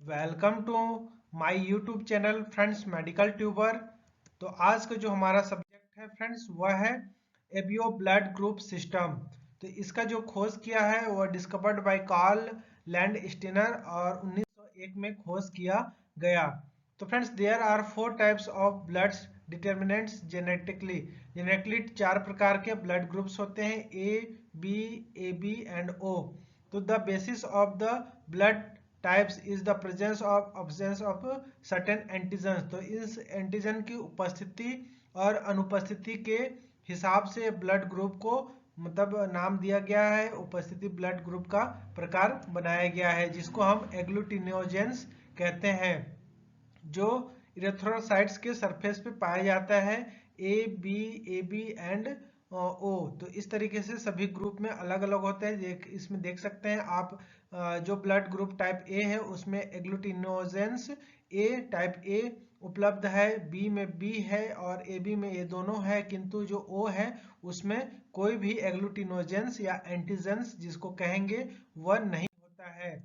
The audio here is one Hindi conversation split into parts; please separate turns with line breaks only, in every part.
Welcome to my YouTube channel friends Medical Tuber. तो आज का जो हमारा सब्जेक्ट है फ्रेंड्स वह है एबियो ब्लड ग्रुप सिस्टम। तो इसका जो खोज किया है वह डिस्कवर्ड बाय कार्ल लैंडस्टीनर और 1901 में खोज किया गया। तो friends there are 4 types of blood determinants genetically 4 प्रकार के ब्लड ग्रुप्स होते हैं A B A B and O. तो the basis of the blood types is the presence of absence of certain antigen. तो इस एंटीजन की उपस्थिति और अनुपस्थिति के हिसाब से ब्लड ग्रुप को मतलब नाम दिया गया है, उपस्थिति ब्लड ग्रुप का प्रकार बनाया गया है जिसको हम एग्लूटिनोजेंस कहते हैं, जो इरेथ्रोसाइट्स के सरफेस पे पाया जाता है ए बी एंड ओ। तो इस तरीके से सभी ग्रुप में अलग अलग होते हैं। इसमें देख सकते हैं आप जो ब्लड ग्रुप टाइप ए है उसमें एग्लूटिनोजेंस ए टाइप ए उपलब्ध है, बी में बी है और ए बी में ये दोनों है, किंतु जो ओ है उसमें कोई भी एग्लूटिनोजेंस या एंटीजेंस जिसको कहेंगे वह नहीं होता है।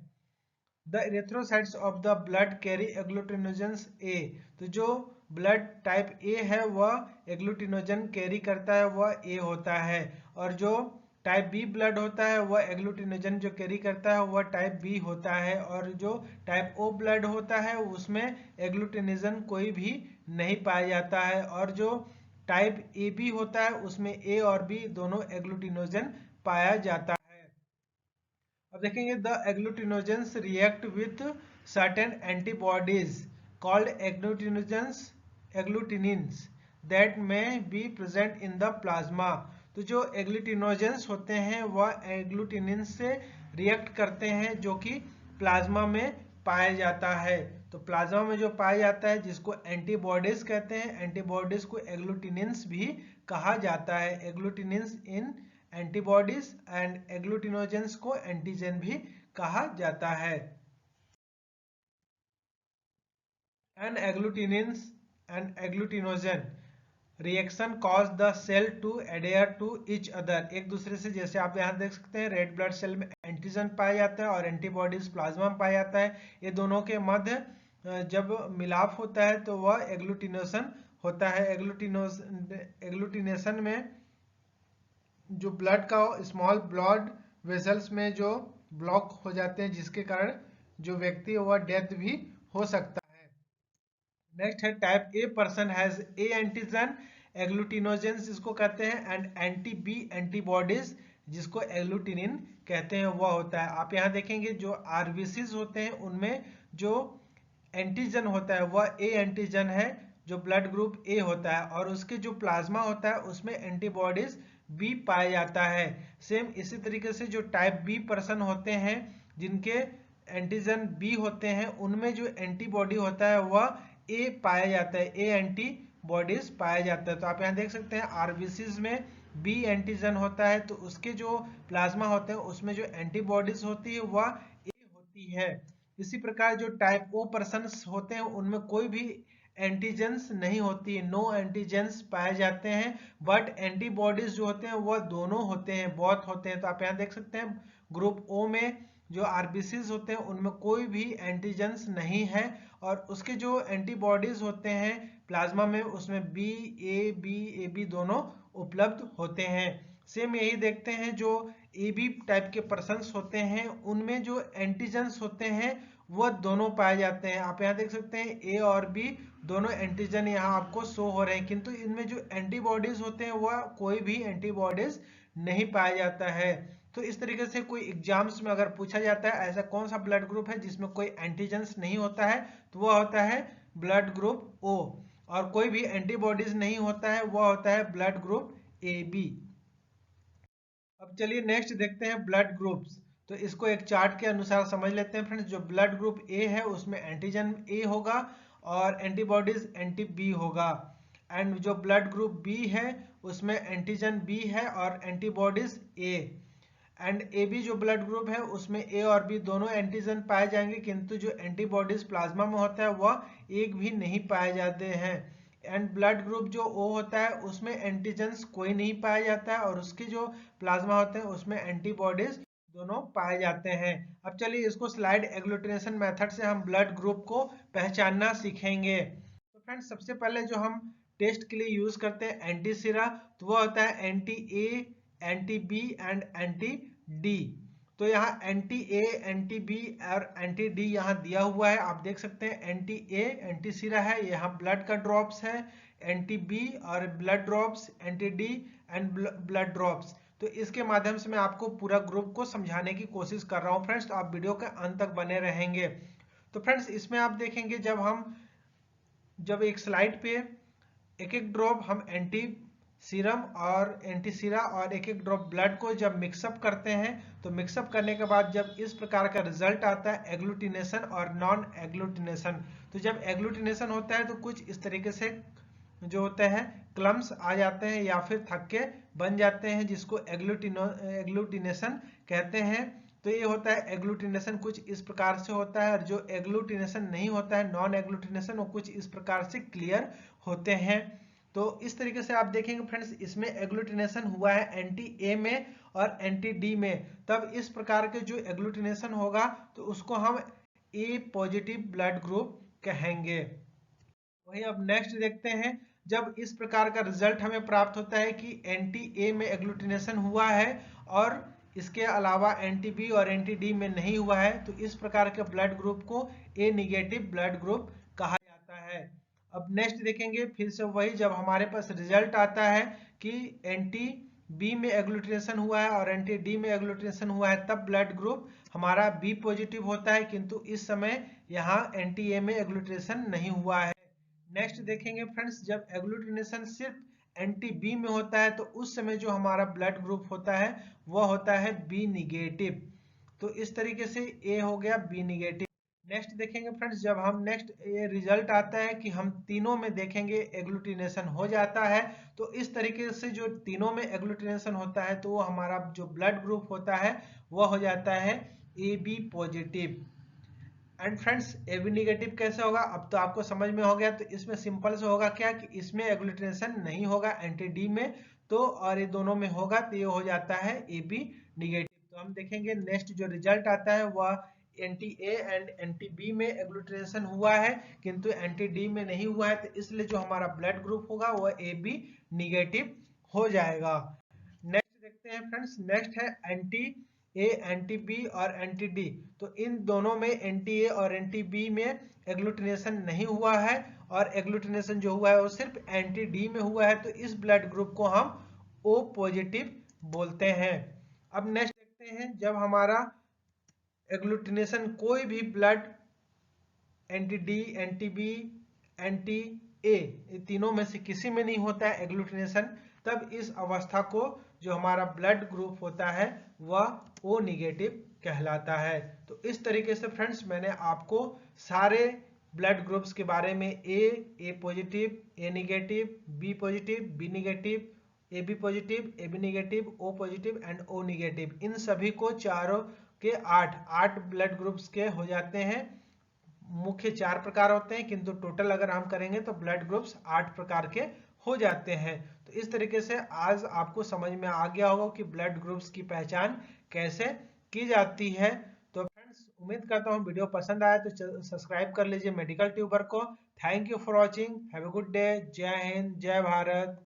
The erythrocytes of the blood carry agglutinogens A. तो जो ब्लड टाइप ए है वह एग्लूटिनोजन कैरी करता है, वह ए होता है। और जो टाइप बी ब्लड होता है वह एग्लूटिनोजन जो कैरी करता है वह टाइप बी होता है। और जो टाइप ओ ब्लड होता है उसमें एग्लूटिनोजन कोई भी नहीं पाया जाता है। और जो टाइप ए बी होता है उसमें ए और बी दोनों एग्लूटिनोजन पाया जाता है। अब देखेंगे the agglutinogens react with certain antibodies called agglutinins that may be present in the plasma. तो जो एग्लूटिनोजेंस होते हैं वह एग्लूटिनिन्स से रिएक्ट करते हैं जो कि प्लाज्मा में पाया जाता है। तो प्लाज्मा में जो पाया जाता है जिसको एंटीबॉडीज कहते हैं, एंटीबॉडीज को एग्लूटिनिन्स भी कहा जाता है। एग्लूटिनिन्स इन एंटीबॉडीज एंड एग्लूटिनोजेंस को एंटीजन भी कहा जाता है। An agglutinins and agglutinogen reaction cause the cell to adhere to each other. एक दूसरे से, जैसे आप यहाँ देख सकते हैं रेड ब्लड सेल में एंटीजन पाया जाता है और एंटीबॉडीज प्लाज्मा में पाया जाता है। ये दोनों के मध्य जब मिलाप होता है तो वह एग्लूटिनेशन होता है। एग्लूटिनेशन में जो ब्लड का स्मॉल ब्लड वेसल्स में जो ब्लॉक हो जाते हैं जिसके कारण जो व्यक्ति है वह डेथ भी हो सकता है। नेक्स्ट है type A person has A antigen agglutinogens जिसको कहते हैं एंड एंटी बी एंटीबॉडीज जिसको एग्लूटिनिन कहते हैं वह होता है। आप यहाँ देखेंगे जो आरबीसीज होते हैं उनमें जो एंटीजन होता है वह ए एंटीजन है जो ब्लड ग्रुप ए होता है, और उसके जो प्लाज्मा होता है उसमें एंटीबॉडीज बी पाया जाता है। सेम इसी तरीके से जो टाइप बी पर्सन होते हैं जिनके एंटीजन बी होते हैं उनमें जो एंटीबॉडी होता है वह ए पाया जाता है, ए एंटीबॉडीज पाया जाता है। तो आप यहाँ देख सकते हैं आरबीसीज में बी एंटीजन होता है तो उसके जो प्लाज्मा होते हैं उसमें जो एंटीबॉडीज होती है वह ए होती है। इसी प्रकार जो टाइप ओ पर्सन होते हैं उनमें कोई भी एंटीजेंस नहीं होती है, नो एंटीजेंस पाए जाते हैं, बट एंटीबॉडीज जो होते हैं वह दोनों होते हैं, बहुत होते हैं। तो आप यहाँ देख सकते हैं ग्रुप ओ में जो आरबीसीज होते हैं उनमें कोई भी एंटीजेंस नहीं है, और उसके जो एंटीबॉडीज होते हैं प्लाज्मा में उसमें बी ए बी दोनों उपलब्ध होते हैं। सेम यही देखते हैं जो ए बी टाइप के पर्सन्स होते हैं उनमें जो एंटीजेंस होते हैं वह दोनों पाए जाते हैं। आप यहाँ देख सकते हैं ए और बी दोनों एंटीजन यहाँ आपको शो हो रहे हैं, किंतु इनमें जो एंटीबॉडीज होते हैं वह कोई भी एंटीबॉडीज नहीं पाया जाता है। तो इस तरीके से कोई एग्जाम्स में अगर पूछा जाता है ऐसा कौन सा ब्लड ग्रुप है जिसमें कोई एंटीजेंस नहीं होता है, तो वह होता है ब्लड ग्रुप ओ। और कोई भी एंटीबॉडीज नहीं होता है वह होता है ब्लड ग्रुप ए बी। अब चलिए नेक्स्ट देखते हैं ब्लड ग्रुप्स। तो इसको एक चार्ट के अनुसार समझ लेते हैं फ्रेंड्स। जो ब्लड ग्रुप ए है उसमें एंटीजन ए होगा और एंटीबॉडीज एंटी बी होगा। एंड जो ब्लड ग्रुप बी है उसमें एंटीजन बी है और antibodies A. And A B जो ब्लड ग्रुप है उसमें ए और बी दोनों एंटीजन पाए जाएंगे, किंतु जो एंटीबॉडीज प्लाज्मा में होता है वह एक भी नहीं पाए जाते हैं। एंड ब्लड ग्रुप जो ओ होता है उसमें एंटीजेंस कोई नहीं पाया जाता है और उसके जो प्लाज्मा होते हैं उसमें एंटीबॉडीज दोनों पाए जाते हैं। अब चलिए इसको स्लाइड एग्लूटिनेशन मेथड से हम ब्लड ग्रुप को पहचानना सीखेंगे। तो फ्रेंड्स सबसे पहले जो हम टेस्ट के लिए यूज करते हैं एंटी सीरा, तो वो होता है anti A, anti B and anti D. तो यहाँ एंटी ए, एंटी बी और एंटी डी यहाँ दिया हुआ है, आप देख सकते हैं। एंटी ए एंटी सीरा है, यहाँ ब्लड का ड्रॉप्स है। एंटी बी और blood drops, anti D and blood drops. तो इसके माध्यम से मैं आपको पूरा ग्रुप को समझाने की कोशिश कर रहा हूँ फ्रेंड्स, तो आप वीडियो के अंत तक बने रहेंगे। तो फ्रेंड्स इसमें आप देखेंगे जब एक स्लाइड पे एक एक ड्रॉप हम एंटी सीरम और एंटी सीरा और एक एक ड्रॉप ब्लड को जब मिक्सअप करते हैं, तो मिक्सअप करने के बाद जब इस प्रकार का रिजल्ट आता है एग्लूटिनेशन और नॉन एग्लूटिनेशन। तो जब एग्लूटिनेशन होता है तो कुछ इस तरीके से जो होते हैं क्लम्स आ जाते हैं या फिर थक्के बन जाते हैं, जिसको एग्लूटिनेशन कहते हैं। तो ये होता है एग्लूटिनेशन, कुछ इस प्रकार से होता है। और जो एग्लूटिनेशन नहीं होता है, नॉन एग्लूटिनेशन, वो कुछ इस प्रकार से क्लियर होते हैं। तो इस तरीके से आप देखेंगे फ्रेंड्स, इसमें एग्लूटिनेशन हुआ है एंटी ए में और एंटी डी में। तब इस प्रकार के जो एग्लूटिनेशन होगा तो उसको हम ए पॉजिटिव ब्लड ग्रुप कहेंगे। वही अब नेक्स्ट देखते हैं, जब इस प्रकार का रिजल्ट हमें प्राप्त होता है कि एंटी ए में एग्लूटिनेशन हुआ है और इसके अलावा एंटी बी और एंटी डी में नहीं हुआ है, तो इस प्रकार के ब्लड ग्रुप को ए निगेटिव ब्लड ग्रुप कहा जाता है। अब नेक्स्ट देखेंगे फिर से वही, जब हमारे पास रिजल्ट आता है कि एंटी बी में एग्लूटिनेशन हुआ है और एंटी डी में एग्लूटिनेशन हुआ है, तब ब्लड ग्रुप हमारा बी पॉजिटिव होता है, किंतु इस समय यहाँ एंटी ए में एग्लूटिनेशन नहीं हुआ है। नेक्स्ट देखेंगे फ्रेंड्स, जब एग्लूटिनेशन सिर्फ एंटी बी में होता है, तो उस समय जो हमारा ब्लड ग्रुप होता है वह होता है बी निगेटिव। तो इस तरीके से ए हो गया बी निगेटिव। नेक्स्ट देखेंगे फ्रेंड्स, जब हम नेक्स्ट ये रिजल्ट आता है कि हम तीनों में देखेंगे एग्लूटिनेशन हो जाता है, तो इस तरीके से जो तीनों में एग्लूटिनेशन होता है तो वो हमारा जो ब्लड ग्रुप होता है वह हो जाता है A B positive. And friends A B negative कैसे होगा, अब तो आपको समझ में हो गया। तो इसमें सिंपल से होगा क्या कि इसमें एग्लूटिनेशन नहीं होगा एंटी डी में, तो और ये दोनों में होगा, तो ये हो जाता है ए बी निगेटिव। तो हम देखेंगे नेक्स्ट जो रिजल्ट आता है वह anti A and anti B में एग्लूटिनेशन हुआ है, किंतु एंटी डी में नहीं हुआ है, तो इसलिए जो हमारा ब्लड ग्रुप होगा वह ए बी निगेटिव हो जाएगा। नेक्स्ट देखते हैं फ्रेंड्स, नेक्स्ट है एंटी ए, एंटी बी और एंटी डी। तो इन दोनों में एंटी ए और एंटी बी में एग्लूटिनेशन नहीं हुआ है, और एग्लूटिनेशन जो हुआ है वो सिर्फ एंटी डी में हुआ है, तो इस ब्लड ग्रुप को हम ओ पॉजिटिव बोलते हैं। अब नेक्स्ट देखते हैं, जब हमारा एग्लूटिनेशन कोई भी blood anti D, anti B, anti A, ये तीनों में से किसी में नहीं होता है एग्लूटिनेशन, तब इस अवस्था को जो हमारा ब्लड ग्रुप होता है वह ओ निगेटिव कहलाता है। तो इस तरीके से फ्रेंड्स मैंने आपको सारे ब्लड ग्रुप्स के बारे में A positive, A negative, B positive, B negative, A B positive, A B negative, O positive and O negative, इन सभी को चारों के आठ ब्लड ग्रुप्स के हो जाते हैं। मुख्य 4 प्रकार होते हैं, किंतु टोटल अगर हम करेंगे तो ब्लड ग्रुप्स 8 प्रकार के हो जाते हैं। तो इस तरीके से आज आपको समझ में आ गया होगा कि ब्लड ग्रुप्स की पहचान कैसे की जाती है। तो फ्रेंड्स उम्मीद करता हूँ वीडियो पसंद आया तो सब्सक्राइब कर लीजिए मेडिकल ट्यूबर को। Thank you for watching, have a good day, जय हिंद, जय भारत।